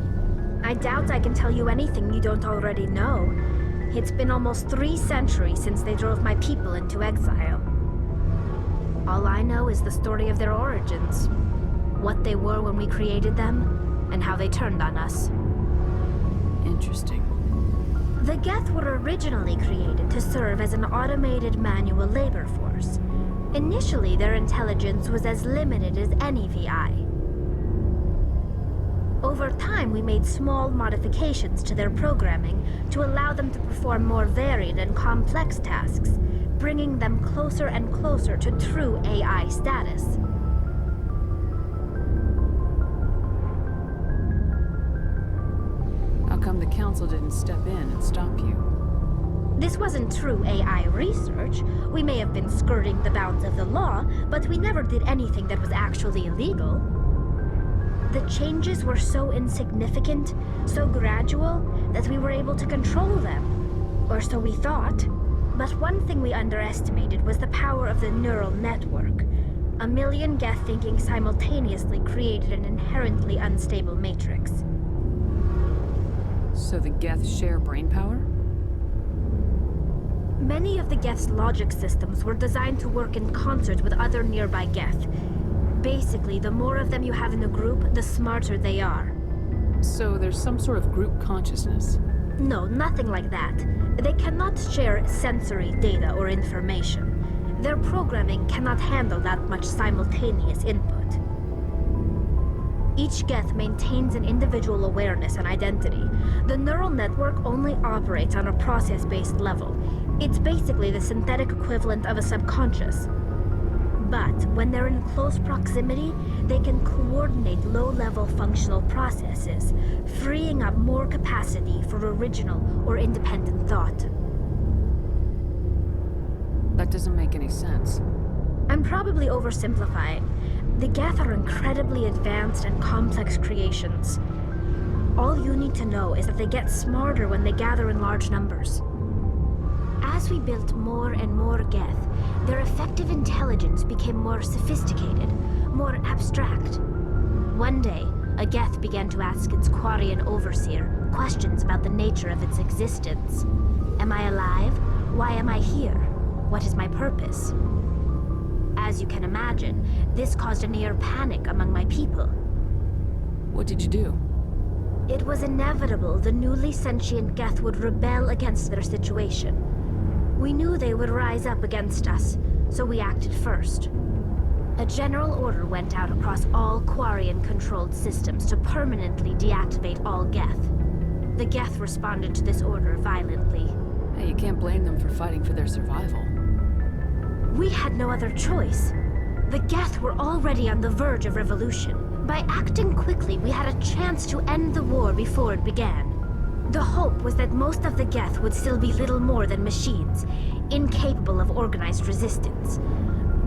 I doubt I can tell you anything you don't already know. It's been almost 3 centuries since they drove my people into exile. All I know is the story of their origins, what they were when we created them, and how they turned on us. Interesting. The Geth were originally created to serve as an automated manual labor force. Initially, their intelligence was as limited as any VI. Over time, we made small modifications to their programming to allow them to perform more varied and complex tasks, bringing them closer and closer to true AI status. How come the Council didn't step in and stop you? This wasn't true AI research. We may have been skirting the bounds of the law, but we never did anything that was actually illegal. The changes were so insignificant, so gradual, that we were able to control them. Or so we thought. But one thing we underestimated was the power of the neural network. A million Geth thinking simultaneously created an inherently unstable matrix. So the Geth share brainpower? Many of the Geth's logic systems were designed to work in concert with other nearby Geth. Basically, the more of them you have in a group, the smarter they are. So there's some sort of group consciousness? No, nothing like that. They cannot share sensory data or information. Their programming cannot handle that much simultaneous input. Each Geth maintains an individual awareness and identity. The neural network only operates on a process-based level. It's basically the synthetic equivalent of a subconscious. But when they're in close proximity, they can coordinate low-level functional processes, freeing up more capacity for original or independent thought. That doesn't make any sense. I'm probably oversimplifying. The Geth are incredibly advanced and complex creations. All you need to know is that they get smarter when they gather in large numbers. As we built more and more Geth, their effective intelligence became more sophisticated, more abstract. One day, a Geth began to ask its Quarian overseer questions about the nature of its existence. Am I alive? Why am I here? What is my purpose? As you can imagine, this caused a near panic among my people. What did you do? It was inevitable the newly sentient Geth would rebel against their situation. We knew they would rise up against us, so we acted first. A general order went out across all Quarian-controlled systems to permanently deactivate all Geth. The Geth responded to this order violently. Hey, you can't blame them for fighting for their survival. We had no other choice. The Geth were already on the verge of revolution. By acting quickly, we had a chance to end the war before it began. The hope was that most of the Geth would still be little more than machines, incapable of organized resistance.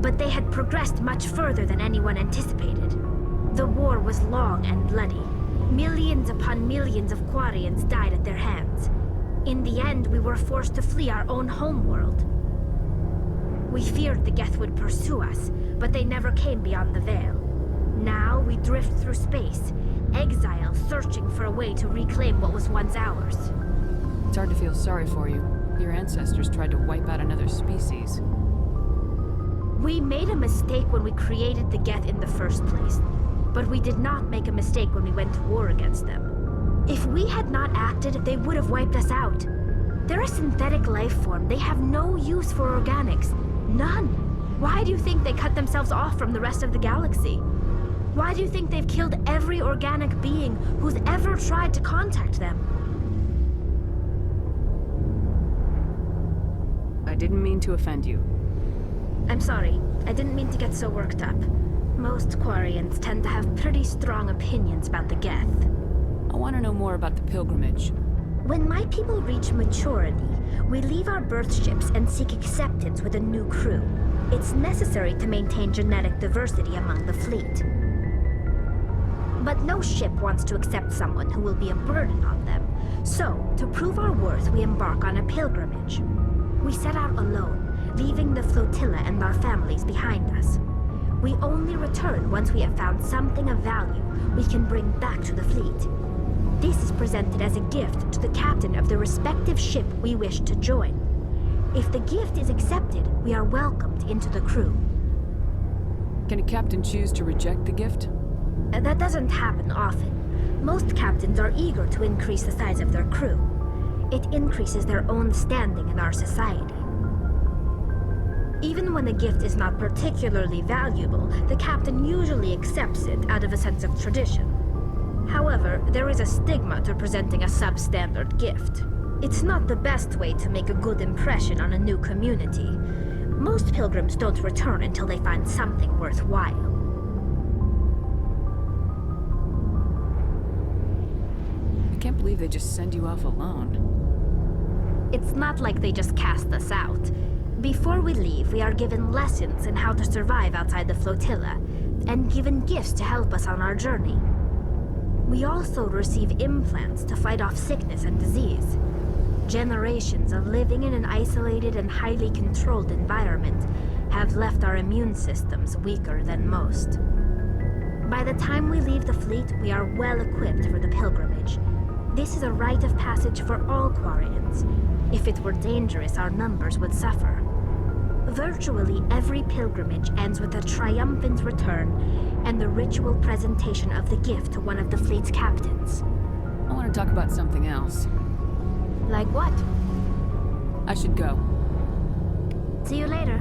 But they had progressed much further than anyone anticipated. The war was long and bloody. Millions upon millions of Quarians died at their hands. In the end, we were forced to flee our own homeworld. We feared the Geth would pursue us, but they never came beyond the Veil. Now we drift through space, exile searching for a way to reclaim what was once ours. It's hard to feel sorry for you. Your ancestors tried to wipe out another species. We made a mistake when we created the Geth in the first place, but we did not make a mistake when we went to war against them. If we had not acted, they would have wiped us out. They're a synthetic life form. They have no use for organics. None. Why do you think they cut themselves off from the rest of the galaxy? Why do you think they've killed every organic being who's ever tried to contact them? I didn't mean to offend you. I'm sorry. I didn't mean to get so worked up. Most Quarians tend to have pretty strong opinions about the Geth. I want to know more about the pilgrimage. When my people reach maturity, we leave our birth ships and seek acceptance with a new crew. It's necessary to maintain genetic diversity among the fleet. But no ship wants to accept someone who will be a burden on them. So, to prove our worth, we embark on a pilgrimage. We set out alone, leaving the flotilla and our families behind us. We only return once we have found something of value we can bring back to the fleet. This is presented as a gift to the captain of the respective ship we wish to join. If the gift is accepted, we are welcomed into the crew. Can a captain choose to reject the gift? That doesn't happen often. Most captains are eager to increase the size of their crew. It increases their own standing in our society. Even when a gift is not particularly valuable, the captain usually accepts it out of a sense of tradition. However, there is a stigma to presenting a substandard gift. It's not the best way to make a good impression on a new community. Most pilgrims don't return until they find something worthwhile. I can't believe they just send you off alone. It's not like they just cast us out. Before we leave, we are given lessons in how to survive outside the flotilla, and given gifts to help us on our journey. We also receive implants to fight off sickness and disease. Generations of living in an isolated and highly controlled environment have left our immune systems weaker than most. By the time we leave the fleet, we are well equipped for the pilgrimage. This is a rite of passage for all Quarians. If it were dangerous, our numbers would suffer. Virtually every pilgrimage ends with a triumphant return and the ritual presentation of the gift to one of the fleet's captains. I want to talk about something else. Like what? I should go. See you later.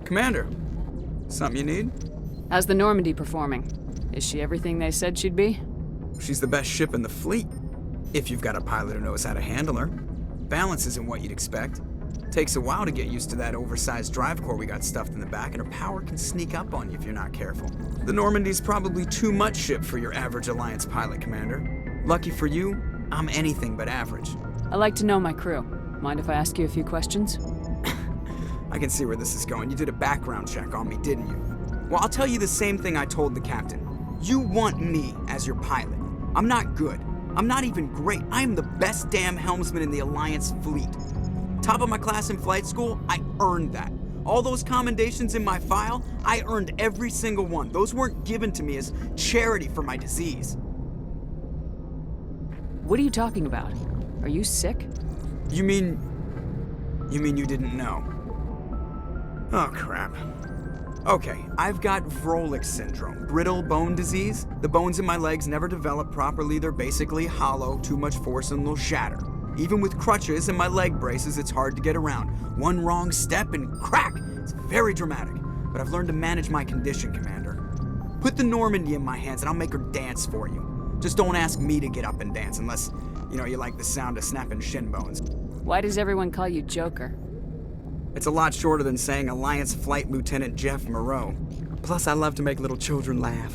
Commander, something you need? How's the Normandy performing? Is she everything they said she'd be? She's the best ship in the fleet, if you've got a pilot who knows how to handle her. Balance isn't what you'd expect. Takes a while to get used to that oversized drive core we got stuffed in the back, and her power can sneak up on you if you're not careful. The Normandy's probably too much ship for your average Alliance pilot, Commander. Lucky for you, I'm anything but average. I like to know my crew. Mind if I ask you a few questions? I can see where this is going. You did a background check on me, didn't you? Well, I'll tell you the same thing I told the captain. You want me as your pilot. I'm not good. I'm not even great. I am the best damn helmsman in the Alliance fleet. Top of my class in flight school, I earned that. All those commendations in my file, I earned every single one. Those weren't given to me as charity for my disease. What are you talking about? Are you sick? You mean you didn't know? Oh, crap. Okay, I've got Vrolik syndrome, brittle bone disease. The bones in my legs never develop properly. They're basically hollow, too much force and they'll shatter. Even with crutches and my leg braces, it's hard to get around. One wrong step and crack! It's very dramatic, but I've learned to manage my condition, Commander. Put the Normandy in my hands and I'll make her dance for you. Just don't ask me to get up and dance unless, you like the sound of snapping shin bones. Why does everyone call you Joker? It's a lot shorter than saying Alliance Flight Lieutenant Jeff Moreau. Plus, I love to make little children laugh.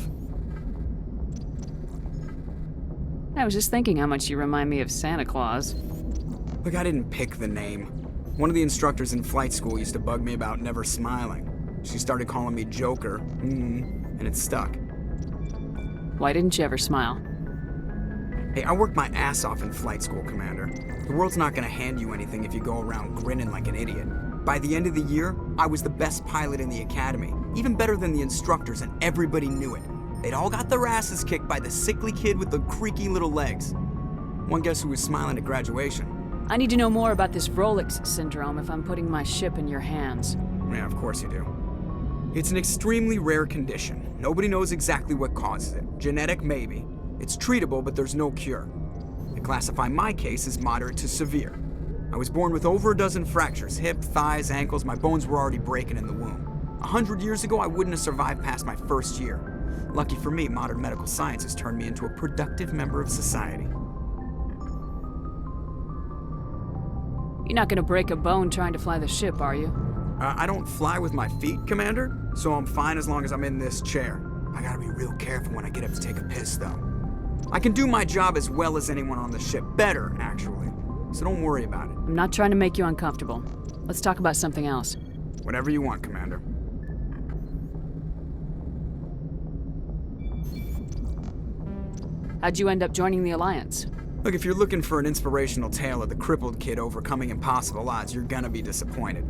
I was just thinking how much you remind me of Santa Claus. Look, I didn't pick the name. One of the instructors in flight school used to bug me about never smiling. She started calling me Joker, and it stuck. Why didn't you ever smile? Hey, I worked my ass off in flight school, Commander. The world's not gonna hand you anything if you go around grinning like an idiot. By the end of the year, I was the best pilot in the academy, even better than the instructors, and everybody knew it. They'd all got their asses kicked by the sickly kid with the creaky little legs. One guess who was smiling at graduation? I need to know more about this Vrolik syndrome if I'm putting my ship in your hands. Yeah, of course you do. It's an extremely rare condition. Nobody knows exactly what causes it. Genetic, maybe. It's treatable, but there's no cure. They classify my case as moderate to severe. I was born with over a dozen fractures, hip, thighs, ankles. My bones were already breaking in the womb. 100 years ago, I wouldn't have survived past my first year. Lucky for me, modern medical science has turned me into a productive member of society. You're not gonna break a bone trying to fly the ship, are you? I don't fly with my feet, Commander, so I'm fine as long as I'm in this chair. I gotta be real careful when I get up to take a piss, though. I can do my job as well as anyone on the ship. Better, actually. So don't worry about it. I'm not trying to make you uncomfortable. Let's talk about something else. Whatever you want, Commander. How'd you end up joining the Alliance? Look, if you're looking for an inspirational tale of the crippled kid overcoming impossible odds, you're gonna be disappointed.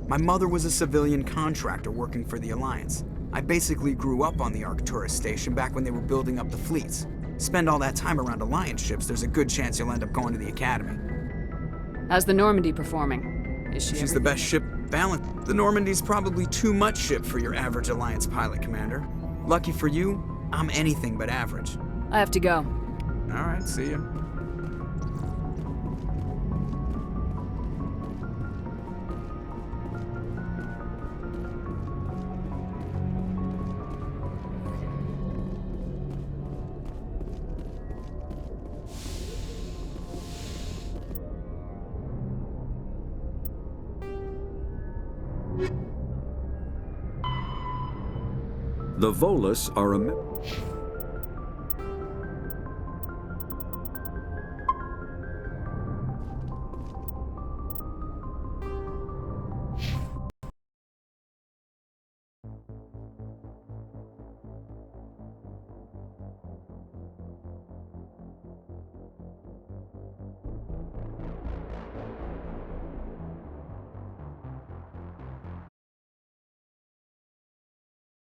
My mother was a civilian contractor working for the Alliance. I basically grew up on the Arcturus station back when they were building up the fleets. Spend all that time around Alliance ships, there's a good chance you'll end up going to the Academy. How's the Normandy performing? Is she She's the best ship balanced. The Normandy's probably too much ship for your average Alliance pilot, Commander. Lucky for you, I'm anything but average. I have to go. All right, see ya. The Volus are a